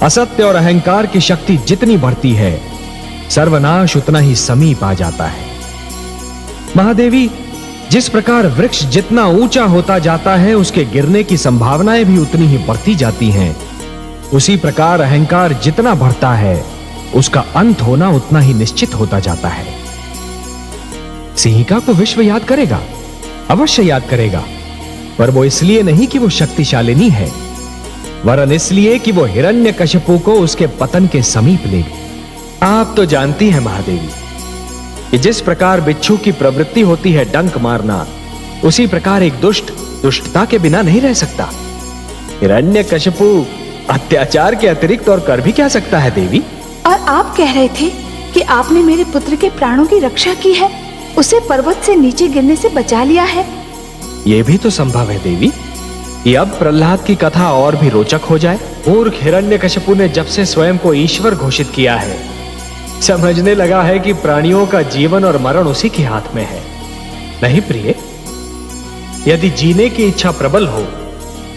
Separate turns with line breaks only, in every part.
असत्य और अहंकार की शक्ति जितनी बढ़ती है, सर्वनाश उतना ही समीप आ जाता है। महादेवी, जिस प्रकार वृक्ष जितना ऊंचा होता जाता है, उसके गिरने की संभावनाएं भी उतनी ही बढ़ती जाती हैं। उसी प्रकार अहंकार जितना बढ़ता है, उसका अंत होना उतना ही निश्चित होता जाता है। सिंहिका को विश्व याद करेगा, अवश्य याद करेगा, पर वो इसलिए नहीं कि वो शक्तिशालिनी है, वरन इसलिए कि वो हिरण्यकशिपु को उसके पतन के समीप ले गई। आप तो जानती हैं महादेवी कि जिस प्रकार बिच्छू की प्रवृत्ति होती है डंक मारना, उसी प्रकार एक दुष्ट दुष्टता के बिना नहीं रह सकता। हिरण्यकशिपु अत्याचार के अतिरिक्त और कर भी क्या सकता है देवी?
और आप कह रहे थे कि आपने मेरे पुत्र के प्राणों की रक्षा की है, उसे पर्वत से नीचे गिरने से बचा लिया है।
यह भी तो संभव है देवी कि अब प्रहलाद की कथा और भी रोचक हो जाए। मूर्ख हिरण्यकशिपु ने जब से स्वयं को ईश्वर घोषित किया है, समझने लगा है कि प्राणियों का जीवन और मरण उसी के हाथ में है। नहीं प्रिय, यदि जीने की इच्छा प्रबल हो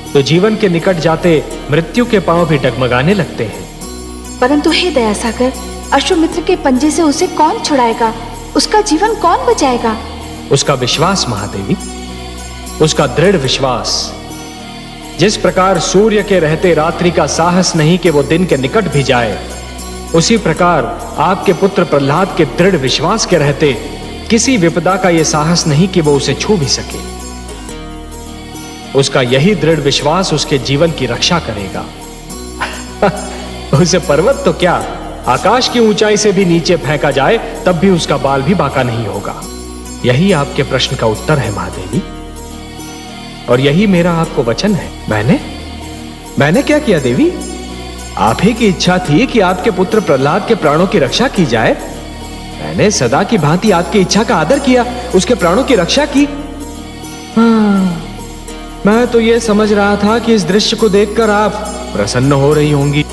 तो जीवन के निकट जाते मृत्यु के पांव भी डगमगाने लगते हैं।
परंतु हे दयासागर, अश्वमित्र के पंजे से उसे कौन छुड़ाएगा? उसका जीवन कौन बचाएगा?
उसका विश्वास महादेवी, उसका दृढ़ विश्वास। जिस प्रकार सूर्य के रहते रात्रि का साहस नहीं कि वो दिन के निकट भी जाए, उसी प्रकार आपके पुत्र प्रहलाद के दृढ़ विश्वास के रहते किसी विपदा का यह साहस नहीं कि वो उसे छू भी सके। उसका यही दृढ़ विश्वास उसके जीवन की रक्षा करेगा। उसे पर्वत तो क्या, आकाश की ऊंचाई से भी नीचे फेंका जाए तब भी उसका बाल भी बांका नहीं होगा। यही आपके प्रश्न का उत्तर है महादेवी, और यही मेरा आपको वचन है। मैंने क्या किया देवी? आप ही की इच्छा थी कि आपके पुत्र प्रहलाद के प्राणों की रक्षा की जाए। मैंने सदा की भांति आपकी इच्छा का आदर किया, उसके प्राणों की रक्षा की। हाँ, मैं तो यह समझ रहा था कि इस दृश्य को देखकर आप प्रसन्न हो रही होंगी।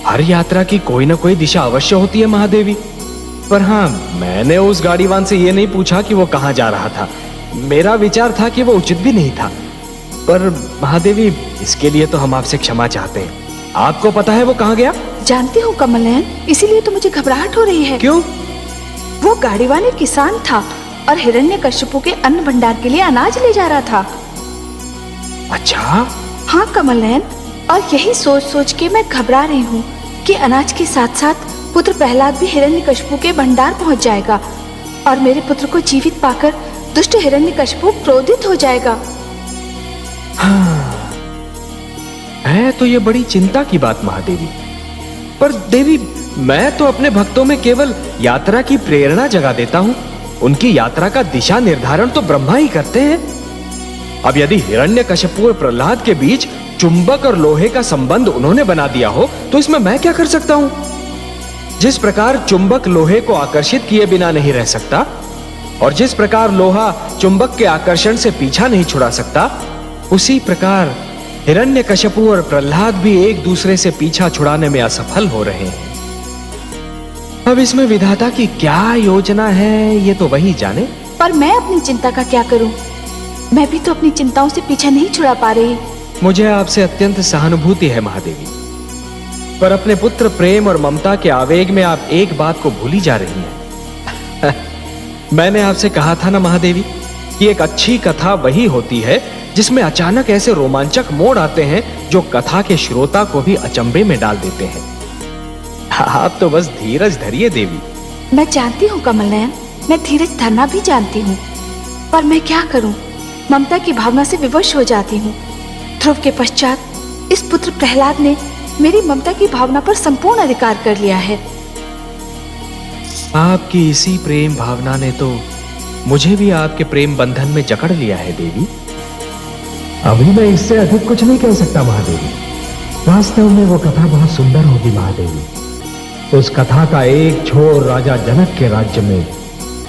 हर यात्रा की कोई ना कोई दिशा अवश्य होती है महादेवी, पर हाँ, मैंने उस गाड़ीवान से यह नहीं पूछा कि वो कहां जा रहा था। मेरा विचार था कि वो उचित भी नहीं था। पर महादेवी, इसके लिए तो हम आपसे क्षमा चाहते हैं। आपको पता है वो कहां गया?
जानती हूँ कमलनयन, इसीलिए तो मुझे घबराहट हो रही है।
क्यों?
वो गाड़ीवान एक किसान था और हिरण्यकशिपु के अन्न भंडार के लिए अनाज ले जा रहा था।
अच्छा?
हाँ कमलनयन, और यही सोच सोच के मैं घबरा रही हूँ कि अनाज के साथ साथ पुत्र प्रहलाद भी हिरण्यकशिपु के भंडार पहुँच जाएगा और मेरे पुत्र को जीवित पाकर दुष्ट हिरण्यकशिपु क्रोधित हो जाएगा।
हाँ, है तो ये बड़ी चिंता की बात महादेवी। पर देवी, मैं तो अपने भक्तों में केवल यात्रा की प्रेरणा जगा देता हूँ। उनकी यात्रा का दिशा निर्धारण तो ब्रह्मा ही करते हैं। अब यदि हिरण्यकशिपु और प्रहलाद के बीच चुंबक और लोहे का संबंध उन्होंने बना दिया हो, तो इसमें मैं क्या कर सकता हूँ? जिस प्रकार चुंबक लोहे को आकर्षित किए बिना नहीं रह सकता, और जिस प्रकार लोहा चुंबक के आकर्षण से पीछा नहीं छुड़ा सकता, उसी प्रकार हिरण्यकशिपु और प्रहलाद भी एक दूसरे से पीछा छुड़ाने में असफल हो रहे हैं। अब इसमें विधाता की क्या योजना है, ये तो वही जाने।
पर मैं अपनी चिंता का क्या करूं? मैं भी तो अपनी चिंताओं से पीछा नहीं छुड़ा पा रही।
मुझे आपसे अत्यंत सहानुभूति है महादेवी, पर अपने पुत्र प्रेम और ममता के आवेग में आप एक बात को भूली जा रही हैं। मैंने आपसे कहा था ना महादेवी कि एक अच्छी कथा वही होती है जिसमें अचानक ऐसे रोमांचक मोड़ आते हैं जो कथा के श्रोता को भी अचंभे में डाल देते हैं। आप तो बस धीरज धरिए देवी।
मैं जानती हूँ कमलनयन, मैं धीरज धरना भी जानती हूँ, पर मैं क्या करूँ? ममता की भावना से विवश हो जाती हूँ। ध्रुव के पश्चात इस पुत्र प्रहलाद ने मेरी ममता की भावना पर संपूर्ण अधिकार कर लिया है।
आपकी इसी प्रेम भावना ने तो मुझे भी आपके प्रेम बंधन में जकड़ लिया है देवी।
अभी मैं इससे अधिक कुछ नहीं कह सकता महादेवी। वास्तव में वो कथा बहुत सुंदर होगी महादेवी। उस कथा का एक छोर राजा जनक के राज्य में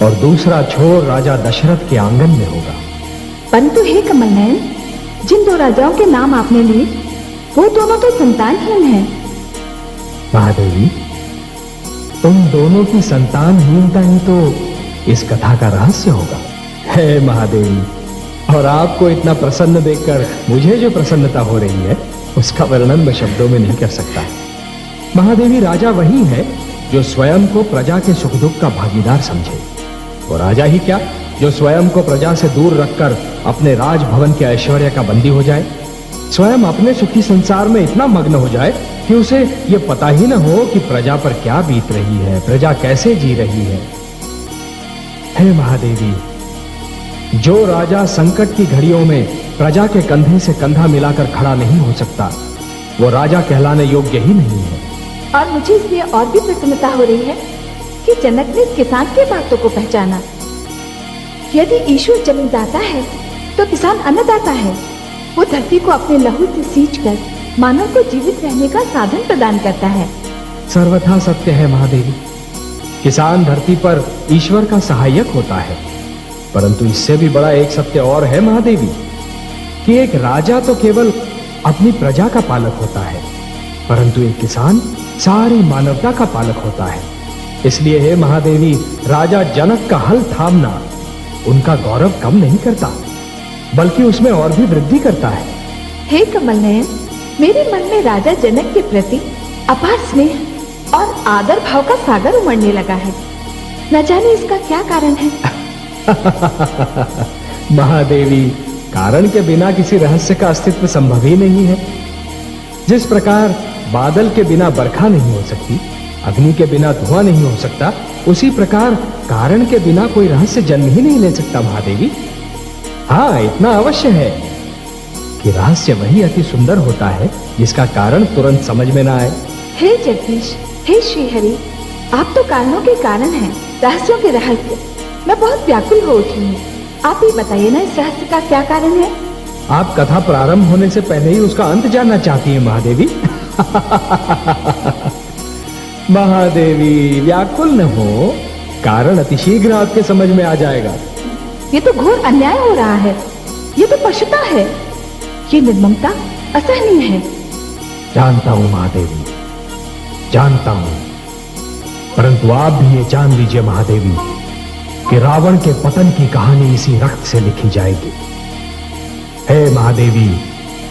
और दूसरा छोर राजा दशरथ के आंगन में होगा।
परंतु हे कमलनयन, जिन दो राजाओं के नाम आपने लिए वो दोनों तो संतानहीन हैं।
महादेवी, तुम दोनों की संतानहीनता ही तो इस कथा का रहस्य होगा।
हे महादेवी, और आपको इतना प्रसन्न देखकर मुझे जो प्रसन्नता हो रही है,
उसका वर्णन मैं शब्दों में नहीं कर सकता। महादेवी, राजा वही है जो स्वयं को प्रजा के सुख दुख का भागीदार समझे। वो राजा ही क्या, जो स्वयं को प्रजा से दूर रखकर अपने राजभवन के ऐश्वर्य का बंदी हो जाए, स्वयं अपने सुखी संसार में इतना मग्न हो जाए कि उसे यह पता ही न हो कि प्रजा पर क्या बीत रही है, प्रजा कैसे जी रही है। हे महादेवी, जो राजा संकट की घड़ियों में प्रजा के कंधे से कंधा मिलाकर खड़ा नहीं हो सकता, वो राजा कहलाने योग्य ही नहीं है।
और मुझे इसलिए और भी प्रसन्नता हो रही है कि जनक ने किसान की बातों को पहचाना। यदि ईश्वर जन्मदाता है तो किसान अन्नदाता है। वो धरती को अपने लहू से सींचकर मानव को जीवित रहने का साधन प्रदान करता है।
सर्वथा सत्य है महादेवी। किसान धरती पर ईश्वर का सहायक होता है, परंतु इससे भी बड़ा एक सत्य और है महादेवी, कि एक राजा तो केवल अपनी प्रजा का पालक होता है, परंतु एक किसान सारी मानवता का पालक होता है। इसलिए हे महादेवी, राजा जनक का हल थामना उनका गौरव कम नहीं करता, बल्कि उसमें और भी वृद्धि करता है।
हे कमल नयन, मेरे मन में राजा जनक के प्रति अपार स्नेह और आदर भाव का सागर उमड़ने लगा है। न जाने इसका क्या कारण है।
महादेवी, कारण के बिना किसी रहस्य का अस्तित्व संभव ही नहीं है। जिस प्रकार बादल के बिना बरखा नहीं हो सकती, अग्नि के बिना धुआं नहीं हो सकता, उसी प्रकार कारण के बिना कोई रहस्य जन्म ही नहीं ले सकता महादेवी। हाँ, इतना अवश्य है कि रहस्य वही अति सुंदर होता है जिसका कारण तुरंत समझ में ना आए।
हे जगदीश, हे श्रीहरि, आप तो कारणों के कारण हैं, रहस्यों के रहस्य। मैं बहुत व्याकुल हो उठी हूँ। आप ही बताइए ना, इस रहस्य का क्या कारण है?
आप कथा प्रारंभ होने से पहले ही उसका अंत जानना चाहती हैं महादेवी। महादेवी, व्याकुल न हो, कारण अतिशीघ्र आपके समझ में आ जाएगा।
ये तो घोर अन्याय हो रहा है। ये तो पशुता है। ये निर्ममता असहनीय है।
जानता हूं महादेवी, जानता हूं, परंतु आप भी ये जान लीजिए महादेवी कि रावण के पतन की कहानी इसी रक्त से लिखी जाएगी। हे महादेवी,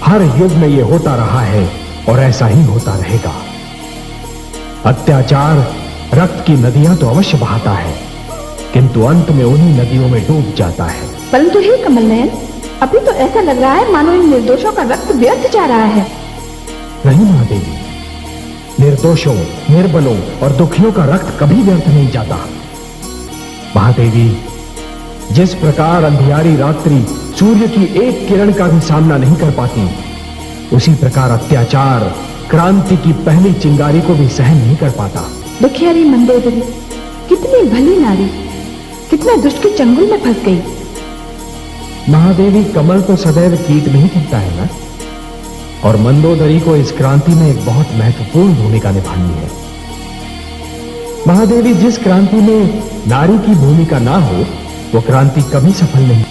हर युग में ये होता रहा है और ऐसा ही होता रहेगा। अत्याचार रक्त की नदियां तो अवश्य बहाता है, किंतु अंत में उन्हीं नदियों में डूब जाता है।
परंतु हे कमल नयन, अभी तो ऐसा लग रहा है मानो इन निर्दोषों का रक्त व्यर्थ जा रहा है।
नहीं महादेवी, निर्दोषों, निर्बलों और दुखियों का रक्त कभी व्यर्थ नहीं जाता। महादेवी, जिस प्रकार अंधियारी रात्रि सूर्य की एक किरण का भी सामना नहीं कर पाती, उसी प्रकार अत्याचार क्रांति की पहली चिंगारी को भी सहन नहीं कर पाता।
दुखियारी मंदोदरी कितनी भली नारी, कितना दुष्ट के चंगुल में फंस गई।
महादेवी, कमल तो सदैव कीट में ही खिलता है ना, और मंदोदरी को इस क्रांति में एक बहुत महत्वपूर्ण भूमिका निभानी है। महादेवी, जिस क्रांति में नारी की भूमिका ना हो, वो क्रांति कभी सफल नहीं